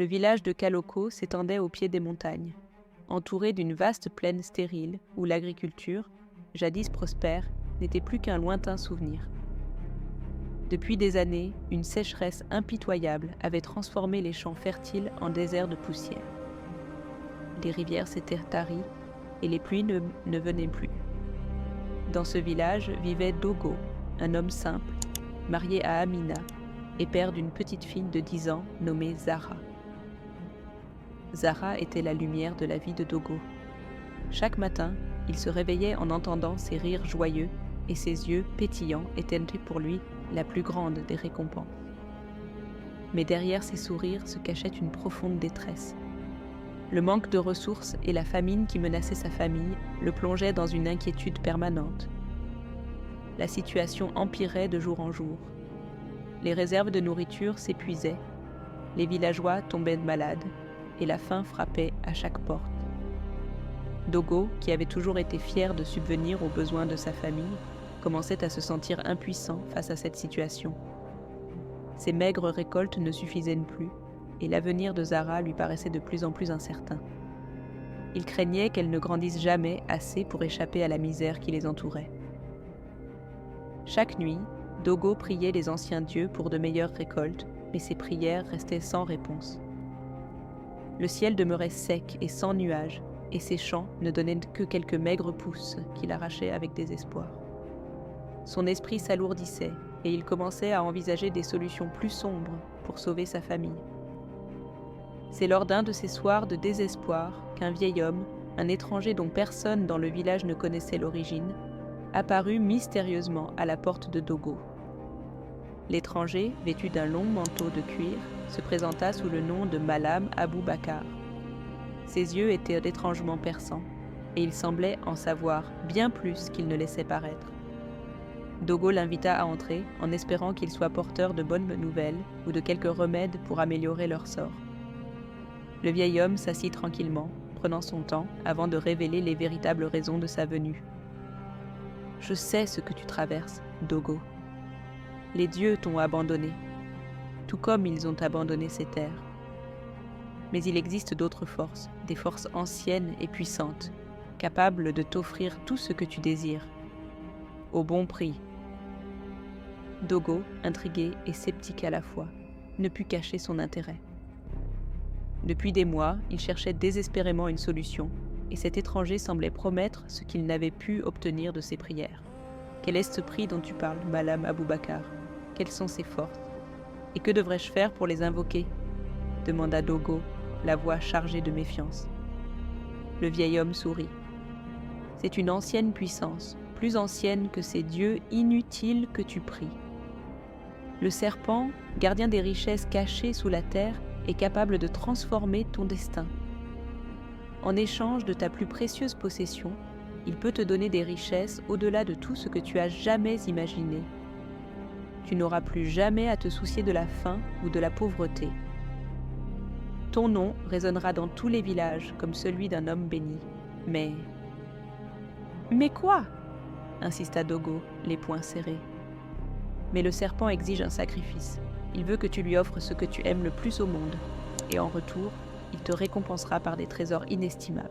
Le village de Kaloko s'étendait au pied des montagnes, entouré d'une vaste plaine stérile où l'agriculture, jadis prospère, n'était plus qu'un lointain souvenir. Depuis des années, une sécheresse impitoyable avait transformé les champs fertiles en déserts de poussière. Les rivières s'étaient taries et les pluies ne venaient plus. Dans ce village vivait Dogo, un homme simple, marié à Amina et père d'une petite fille de 10 ans nommée Zara. Zara était la lumière de la vie de Dogo. Chaque matin, il se réveillait en entendant ses rires joyeux et ses yeux pétillants étaient pour lui la plus grande des récompenses. Mais derrière ces sourires se cachait une profonde détresse. Le manque de ressources et la famine qui menaçait sa famille le plongeaient dans une inquiétude permanente. La situation empirait de jour en jour. Les réserves de nourriture s'épuisaient, les villageois tombaient malades et la faim frappait à chaque porte. Dogo, qui avait toujours été fier de subvenir aux besoins de sa famille, commençait à se sentir impuissant face à cette situation. Ses maigres récoltes ne suffisaient plus, et l'avenir de Zara lui paraissait de plus en plus incertain. Il craignait qu'elle ne grandisse jamais assez pour échapper à la misère qui les entourait. Chaque nuit, Dogo priait les anciens dieux pour de meilleures récoltes, mais ses prières restaient sans réponse. Le ciel demeurait sec et sans nuages, et ses champs ne donnaient que quelques maigres pousses qu'il arrachait avec désespoir. Son esprit s'alourdissait, et il commençait à envisager des solutions plus sombres pour sauver sa famille. C'est lors d'un de ces soirs de désespoir qu'un vieil homme, un étranger dont personne dans le village ne connaissait l'origine, apparut mystérieusement à la porte de Dogo. L'étranger, vêtu d'un long manteau de cuir, se présenta sous le nom de Malam Abou Bakar. Ses yeux étaient étrangement perçants, et il semblait en savoir bien plus qu'il ne laissait paraître. Dogo l'invita à entrer, en espérant qu'il soit porteur de bonnes nouvelles ou de quelques remèdes pour améliorer leur sort. Le vieil homme s'assit tranquillement, prenant son temps avant de révéler les véritables raisons de sa venue. « Je sais ce que tu traverses, Dogo. Les dieux t'ont abandonné, tout comme ils ont abandonné ces terres. Mais il existe d'autres forces, des forces anciennes et puissantes, capables de t'offrir tout ce que tu désires, au bon prix. » Dogo, intrigué et sceptique à la fois, ne put cacher son intérêt. Depuis des mois, il cherchait désespérément une solution, et cet étranger semblait promettre ce qu'il n'avait pu obtenir de ses prières. Quel est ce prix dont tu parles, Malam Abou Bakar? Quelles sont ses forces? Et que devrais-je faire pour les invoquer? Demanda Dogo, la voix chargée de méfiance. Le vieil homme sourit. C'est une ancienne puissance, plus ancienne que ces dieux inutiles que tu pries. Le serpent, gardien des richesses cachées sous la terre, est capable de transformer ton destin. En échange de ta plus précieuse possession, il peut te donner des richesses au-delà de tout ce que tu as jamais imaginé. Tu n'auras plus jamais à te soucier de la faim ou de la pauvreté. Ton nom résonnera dans tous les villages comme celui d'un homme béni. Mais quoi? Insista Dogo, les poings serrés. Mais le serpent exige un sacrifice. Il veut que tu lui offres ce que tu aimes le plus au monde, et en retour, il te récompensera par des trésors inestimables.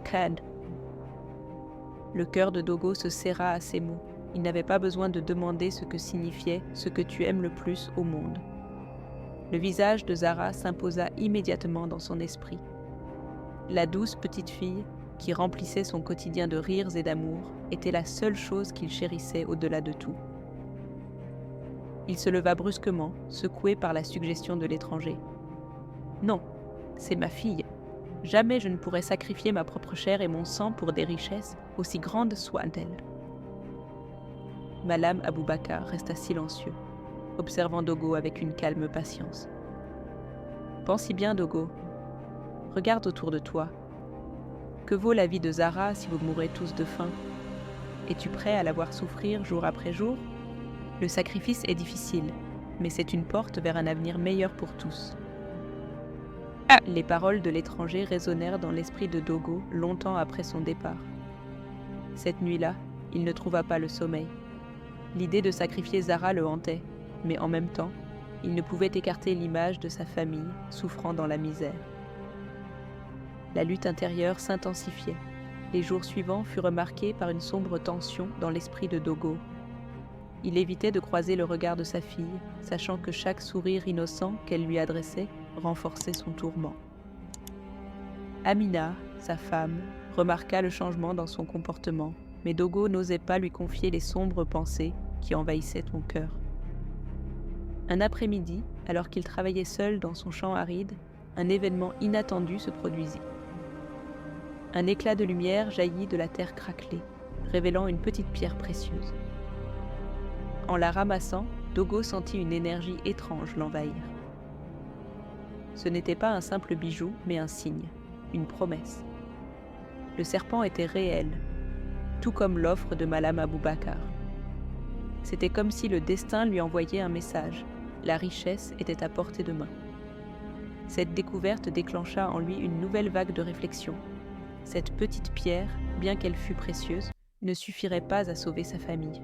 Khad. Le cœur de Dogo se serra à ces mots. Il n'avait pas besoin de demander ce que signifiait ce que tu aimes le plus au monde. Le visage de Zara s'imposa immédiatement dans son esprit. La douce petite fille, qui remplissait son quotidien de rires et d'amour, était la seule chose qu'il chérissait au-delà de tout. Il se leva brusquement, secoué par la suggestion de l'étranger. « Non, c'est ma fille. Jamais je ne pourrais sacrifier ma propre chair et mon sang pour des richesses, aussi grandes soient-elles. » Malam Abou Bakar resta silencieux, observant Dogo avec une calme patience. « Pense-y bien, Dogo. Regarde autour de toi. Que vaut la vie de Zara si vous mourrez tous de faim? Es-tu prêt à la voir souffrir jour après jour? Le sacrifice est difficile, mais c'est une porte vers un avenir meilleur pour tous. » Les paroles de l'étranger résonnèrent dans l'esprit de Dogo longtemps après son départ. Cette nuit-là, il ne trouva pas le sommeil. L'idée de sacrifier Zara le hantait, mais en même temps, il ne pouvait écarter l'image de sa famille souffrant dans la misère. La lutte intérieure s'intensifiait. Les jours suivants furent marqués par une sombre tension dans l'esprit de Dogo. Il évitait de croiser le regard de sa fille, sachant que chaque sourire innocent qu'elle lui adressait renforçait son tourment. Amina, sa femme, remarqua le changement dans son comportement, mais Dogo n'osait pas lui confier les sombres pensées qui envahissaient son cœur. Un après-midi, alors qu'il travaillait seul dans son champ aride, un événement inattendu se produisit. Un éclat de lumière jaillit de la terre craquelée, révélant une petite pierre précieuse. En la ramassant, Dogo sentit une énergie étrange l'envahir. Ce n'était pas un simple bijou, mais un signe, une promesse. Le serpent était réel, tout comme l'offre de Malam Aboubakar. C'était comme si le destin lui envoyait un message. La richesse était à portée de main. Cette découverte déclencha en lui une nouvelle vague de réflexion. Cette petite pierre, bien qu'elle fût précieuse, ne suffirait pas à sauver sa famille.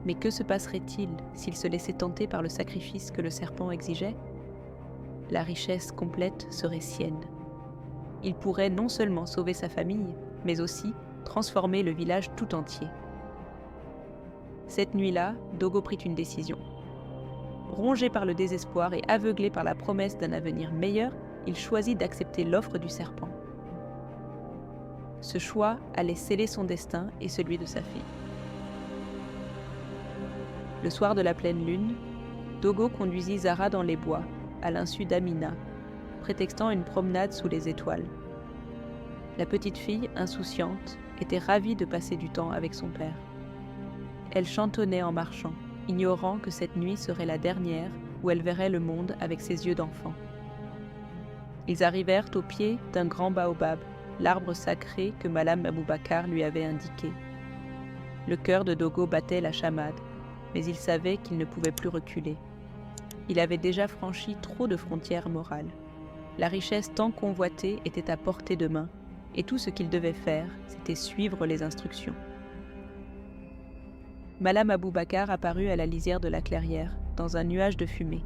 Mais que se passerait-il s'il se laissait tenter par le sacrifice que le serpent exigeait ? La richesse complète serait sienne. Il pourrait non seulement sauver sa famille, mais aussi transformer le village tout entier. Cette nuit-là, Dogo prit une décision. Rongé par le désespoir et aveuglé par la promesse d'un avenir meilleur, il choisit d'accepter l'offre du serpent. Ce choix allait sceller son destin et celui de sa fille. Le soir de la pleine lune, Dogo conduisit Zara dans les bois, à l'insu d'Amina, prétextant une promenade sous les étoiles. La petite fille, insouciante, était ravie de passer du temps avec son père. Elle chantonnait en marchant, ignorant que cette nuit serait la dernière où elle verrait le monde avec ses yeux d'enfant. Ils arrivèrent au pied d'un grand baobab, l'arbre sacré que Malam Aboubakar lui avait indiqué. Le cœur de Dogo battait la chamade, mais il savait qu'il ne pouvait plus reculer. Il avait déjà franchi trop de frontières morales. La richesse tant convoitée était à portée de main, et tout ce qu'il devait faire, c'était suivre les instructions. Malam Aboubakar apparut à la lisière de la clairière, dans un nuage de fumée.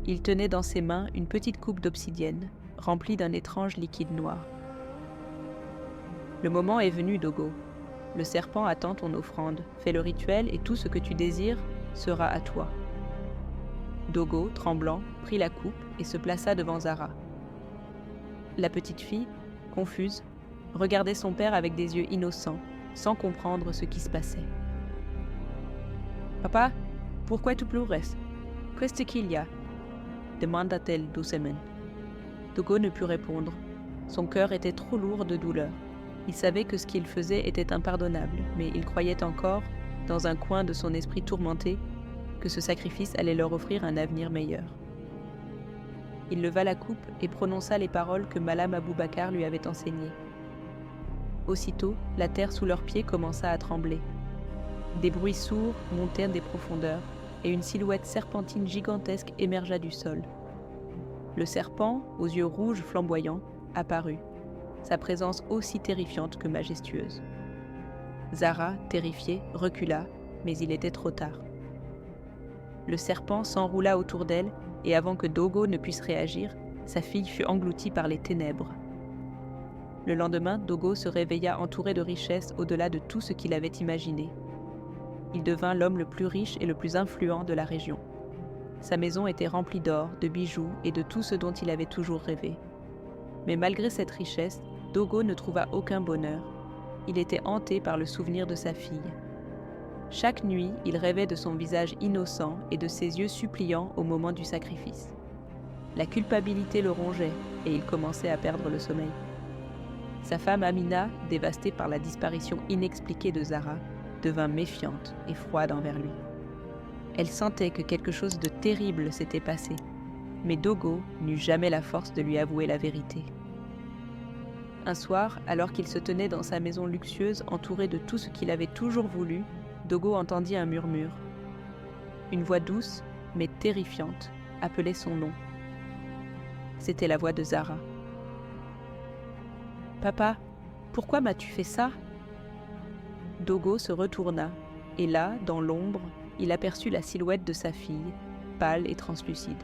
Il tenait dans ses mains une petite coupe d'obsidienne, remplie d'un étrange liquide noir. « Le moment est venu, Dogo. Le serpent attend ton offrande, fais le rituel et tout ce que tu désires sera à toi. » Dogo, tremblant, prit la coupe et se plaça devant Zara. La petite fille, confuse, regardait son père avec des yeux innocents, sans comprendre ce qui se passait. « Papa, pourquoi tu pleures? Qu'est-ce qu'il y a ?» demanda-t-elle doucement. Dogo ne put répondre. Son cœur était trop lourd de douleur. Il savait que ce qu'il faisait était impardonnable, mais il croyait encore, dans un coin de son esprit tourmenté, que ce sacrifice allait leur offrir un avenir meilleur. Il leva la coupe et prononça les paroles que Malam Aboubakar lui avait enseignées. Aussitôt, la terre sous leurs pieds commença à trembler. Des bruits sourds montèrent des profondeurs, et une silhouette serpentine gigantesque émergea du sol. Le serpent, aux yeux rouges flamboyants, apparut, sa présence aussi terrifiante que majestueuse. Zara, terrifiée, recula, mais il était trop tard. Le serpent s'enroula autour d'elle, et avant que Dogo ne puisse réagir, sa fille fut engloutie par les ténèbres. Le lendemain, Dogo se réveilla entouré de richesses au-delà de tout ce qu'il avait imaginé. Il devint l'homme le plus riche et le plus influent de la région. Sa maison était remplie d'or, de bijoux et de tout ce dont il avait toujours rêvé. Mais malgré cette richesse, Dogo ne trouva aucun bonheur. Il était hanté par le souvenir de sa fille. Chaque nuit, il rêvait de son visage innocent et de ses yeux suppliants au moment du sacrifice. La culpabilité le rongeait et il commençait à perdre le sommeil. Sa femme Amina, dévastée par la disparition inexpliquée de Zara, devint méfiante et froide envers lui. Elle sentait que quelque chose de terrible s'était passé, mais Dogo n'eut jamais la force de lui avouer la vérité. Un soir, alors qu'il se tenait dans sa maison luxueuse entouré de tout ce qu'il avait toujours voulu, Dogo entendit un murmure. Une voix douce, mais terrifiante, appelait son nom. C'était la voix de Zara. « Papa, pourquoi m'as-tu fait ça ?» Dogo se retourna, et là, dans l'ombre, il aperçut la silhouette de sa fille, pâle et translucide.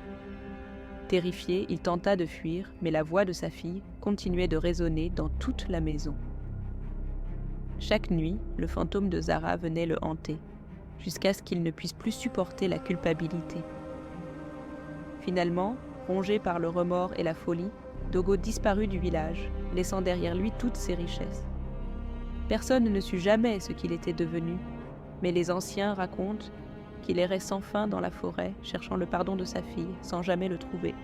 Terrifié, il tenta de fuir, mais la voix de sa fille continuait de résonner dans toute la maison. Chaque nuit, le fantôme de Zara venait le hanter, jusqu'à ce qu'il ne puisse plus supporter la culpabilité. Finalement, rongé par le remords et la folie, Dogo disparut du village, laissant derrière lui toutes ses richesses. Personne ne sut jamais ce qu'il était devenu, mais les anciens racontent qu'il errait sans fin dans la forêt, cherchant le pardon de sa fille, sans jamais le trouver.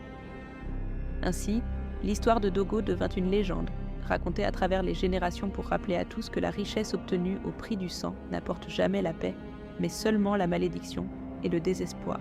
Ainsi, l'histoire de Dogo devint une légende, racontée à travers les générations pour rappeler à tous que la richesse obtenue au prix du sang n'apporte jamais la paix, mais seulement la malédiction et le désespoir.